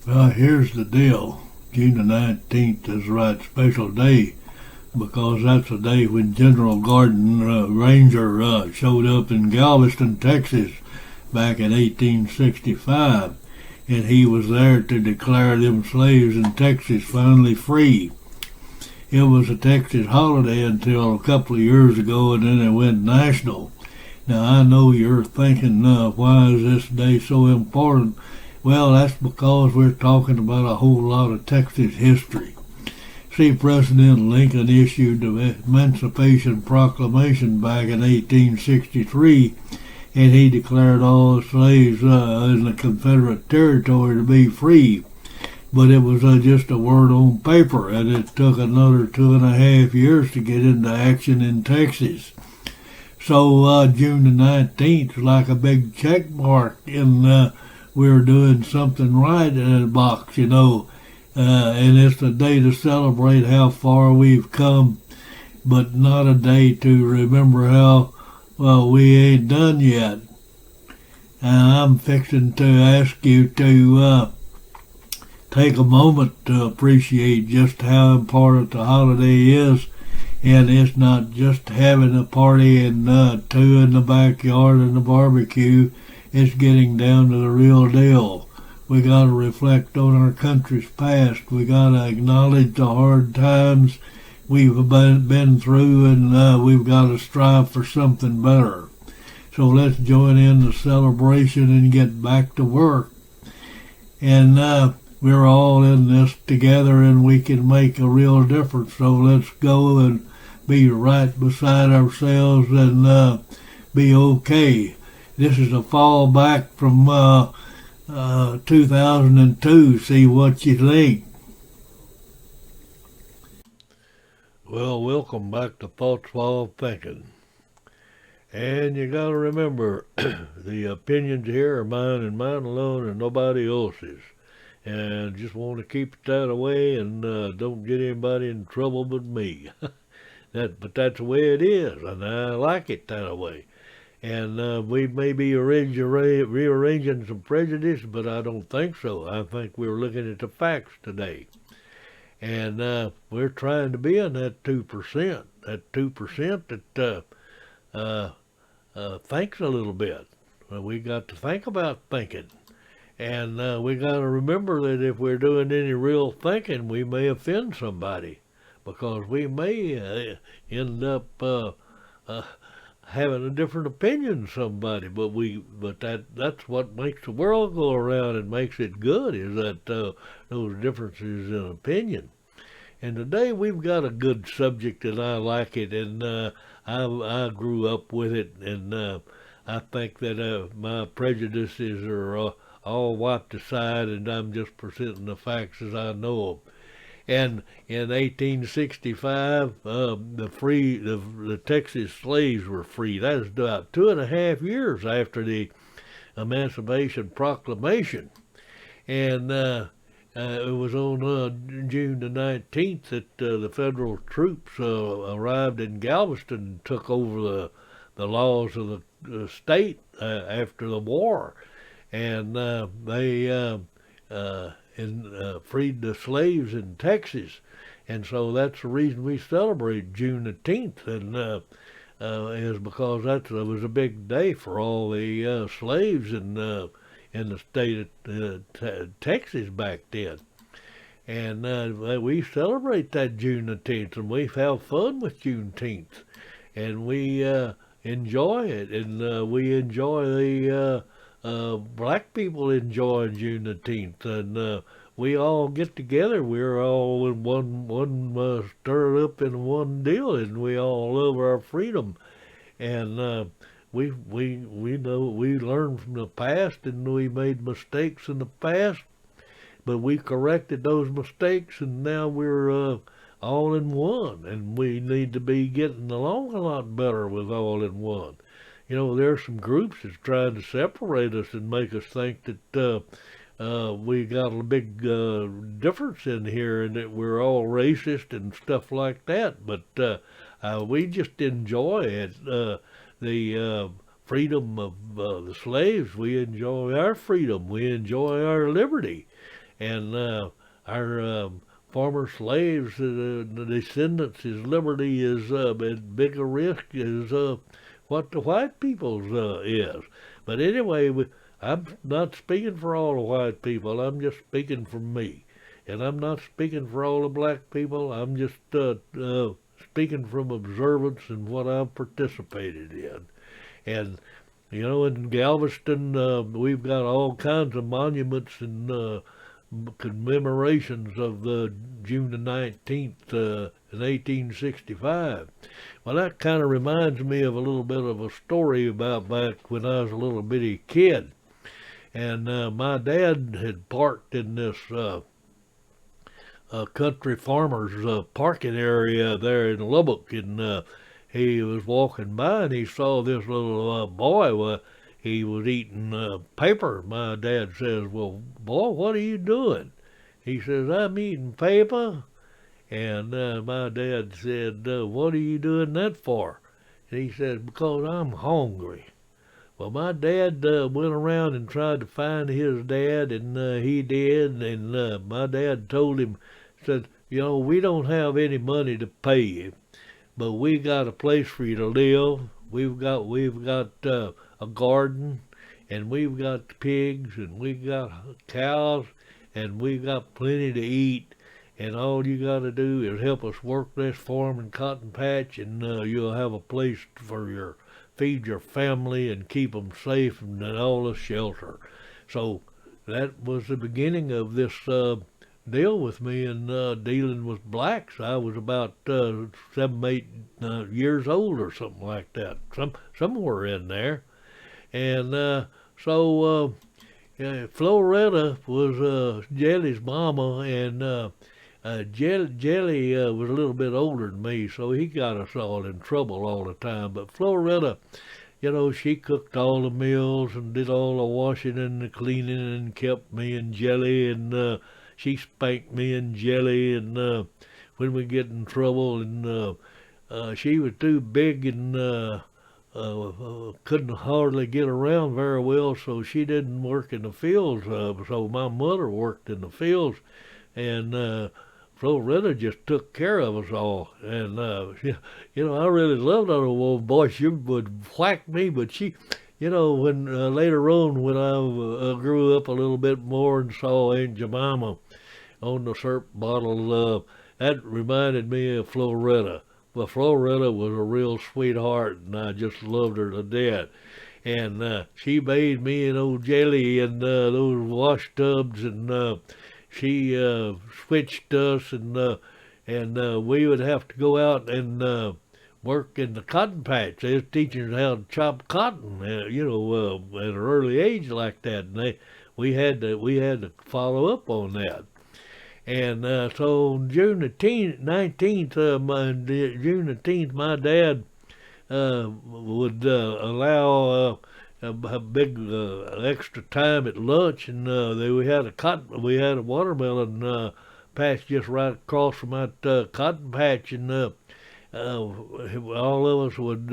Well, here's the deal. June the 19th is the right special day because that's the day when General Gordon Ranger showed up in Galveston, Texas back in 1865. And he was there to declare them slaves in Texas finally free. It was a Texas holiday until a couple of years ago, and then it went national. Now, I know you're thinking, why is this day so important? Well, that's because we're talking about a whole lot of Texas history. See, President Lincoln issued the Emancipation Proclamation back in 1863, and he declared all the slaves in the Confederate territory to be free. But it was just a word on paper, and it took another 2.5 years to get into action in Texas. So June the 19th is like a big check mark, and we're doing something right in the box, and it's a day to celebrate how far we've come, but not a day to remember how well we ain't done yet. And I'm fixing to ask you to take a moment to appreciate just how important the holiday is. And it's not just having a party and two in the backyard and the barbecue. It's getting down to the real deal. We got to reflect on our country's past. We got to acknowledge the hard times we've been through, and we've got to strive for something better. So let's join in the celebration and get back to work. And we're all in this together, and we can make a real difference. So let's go and be right beside ourselves and be okay. This is a fall back from 2002. See what you think. Well, welcome back to Thoughts While Thinking. And you gotta remember, the opinions here are mine and mine alone and nobody else's. And just want to keep it that way and don't get anybody in trouble but me. But that's the way it is, and I like it that way. And we may be rearranging some prejudice, but I don't think so. I think we're looking at the facts today. And we're trying to be in that 2%, that 2% that thinks a little bit. We got to think about thinking. And we got to remember that if we're doing any real thinking, we may offend somebody, because we may end up having a different opinion than somebody. But that's what makes the world go around and makes it good, is that those differences in opinion. And today we've got a good subject, and I like it, and I grew up with it, and I think that my prejudices are all wiped aside, and I'm just presenting the facts as I know them. And in 1865, the Texas slaves were free. That was about 2.5 years after the Emancipation Proclamation. And it was on June the 19th that the federal troops arrived in Galveston and took over the laws of the state after the war. And they freed the slaves in Texas. And so that's the reason we celebrate Juneteenth, and is because it was a big day for all the slaves in the state of Texas back then. And we celebrate that Juneteenth, and we have fun with Juneteenth, and we enjoy it, and we enjoy the black people enjoy Juneteenth, and we all get together. We're all in one stirred up in one deal, and we all love our freedom. And we know we learned from the past, and we made mistakes in the past, but we corrected those mistakes, and now we're all in one, and we need to be getting along a lot better with all in one. There's some groups that's trying to separate us and make us think that we got a big difference in here and that we're all racist and stuff like that. But we just enjoy it, the freedom of the slaves. We enjoy our freedom. We enjoy our liberty. and our former slaves, the descendants, his liberty is at bigger risk as what the white people's is. But anyway, I'm not speaking for all the white people. I'm just speaking for me, and I'm not speaking for all the black people. I'm just speaking from observance and what I've participated in. And you know, in Galveston, we've got all kinds of monuments and commemorations of the June the 19th in 1865. Well, that kind of reminds me of a little bit of a story about back when I was a little bitty kid. And my dad had parked in this country farmer's parking area there in Lubbock, and he was walking by and he saw this little boy. He was eating paper. My dad says, "Well, boy, what are you doing?" He says, "I'm eating paper." And my dad said, "What are you doing that for?" And he said, "Because I'm hungry." Well, my dad went around and tried to find his dad, and he did. And my dad told him, said, "You know, we don't have any money to pay you, but we got a place for you to live. We've got a garden, and we've got pigs, and we've got cows, and we've got plenty to eat. And all you got to do is help us work this farm and cotton patch, and you'll have a place for your feed your family and keep them safe and all the shelter." So that was the beginning of this deal with me and dealing with blacks. I was about 7, 8 years old or something like that, somewhere in there. And so Floretta was Jelly's mama, and Jelly was a little bit older than me, so he got us all in trouble all the time. But Floretta, you know, she cooked all the meals and did all the washing and the cleaning and kept me and Jelly, and she spanked me and Jelly, and when we get in trouble, and she was too big and couldn't hardly get around very well, so she didn't work in the fields. So my mother worked in the fields, and Floretta just took care of us all. And you know, I really loved that old boy. She would whack me, but she, you know, when later on when I grew up a little bit more and saw Aunt Jemima on the syrup bottle, that reminded me of Floretta. Well, Floretta was a real sweetheart, and I just loved her to death. And she made me and old Jelly and those wash tubs, and she switched us, and we would have to go out and work in the cotton patch. They was teaching us how to chop cotton, you know, at an early age like that, and we had to follow up on that. And so on June the 19th, June the 10th, my dad would allow a big extra time at lunch, and we had a watermelon patch just right across from that cotton patch, and all of us would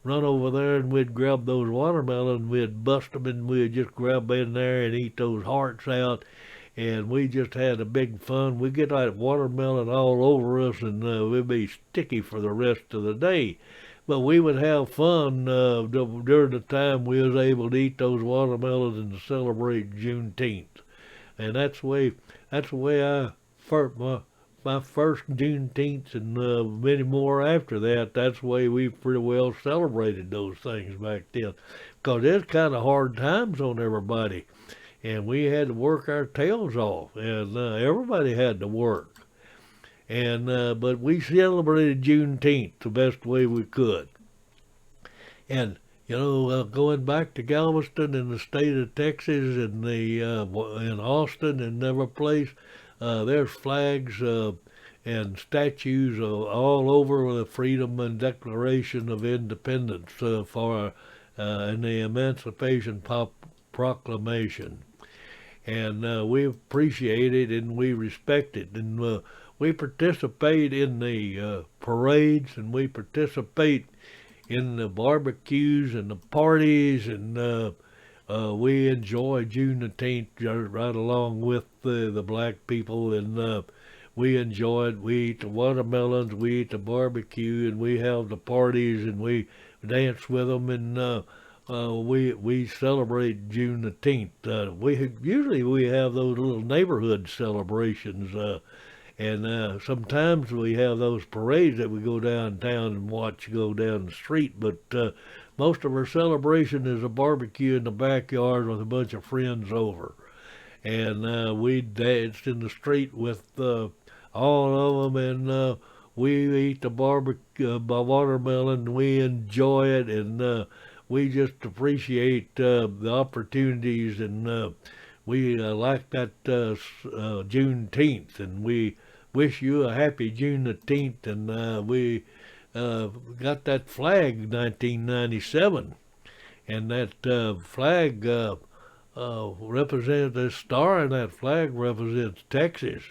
run over there, and we'd grab those watermelons, we'd bust them, and we'd just grab in there and eat those hearts out. And we just had a big fun. We'd get that watermelon all over us, and we'd be sticky for the rest of the day. But we would have fun during the time we was able to eat those watermelons and celebrate Juneteenth. And that's the way my first Juneteenth, and many more after that. That's the way we pretty well celebrated those things back then, because there's kind of hard times on everybody, and we had to work our tails off, and everybody had to work. And but we celebrated Juneteenth the best way we could. And you know, going back to Galveston and the state of Texas and in Austin and every place, there's flags and statues all over the Freedom and Declaration of Independence and the Emancipation Proclamation. And we appreciate it and we respect it, and we participate in the parades, and we participate in the barbecues and the parties, and We enjoy Juneteenth right along with the black people, and we enjoy it. We eat the watermelons, we eat the barbecue, and we have the parties, and we dance with them, and we celebrate Juneteenth. We have those little neighborhood celebrations. And sometimes we have those parades that we go downtown and watch go down the street. But most of our celebration is a barbecue in the backyard with a bunch of friends over. And we danced in the street with all of them, and we eat the barbecue, watermelon. We enjoy it, and we just appreciate the opportunities, and we like that Juneteenth, and we wish you a happy Juneteenth, and we got that flag 1997, and that flag represents, the star in that flag represents Texas.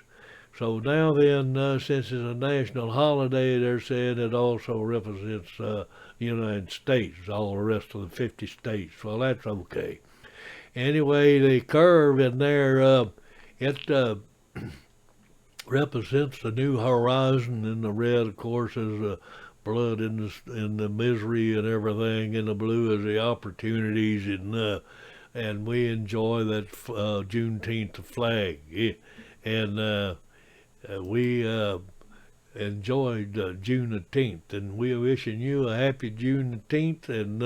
So now then, since it's a national holiday, they're saying it also represents the United States, all the rest of the 50 states. Well, that's okay. Anyway, the curve in there, it represents the new horizon, and the red, of course, is the blood in the misery and everything, and the blue is the opportunities, and we enjoy that Juneteenth flag, and we enjoyed Juneteenth, and we're wishing you a happy Juneteenth, and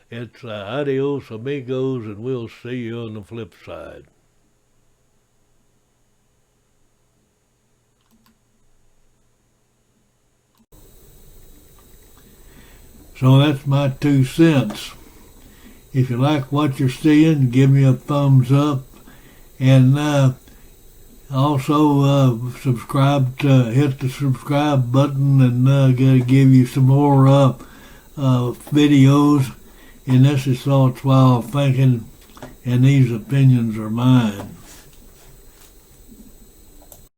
it's adios amigos, and we'll see you on the flip side. So that's my 2 cents. If you like what you're seeing, give me a thumbs up, and also subscribe hit the subscribe button, and gonna give you some more videos. And this is Thoughts While Thinking, and these opinions are mine.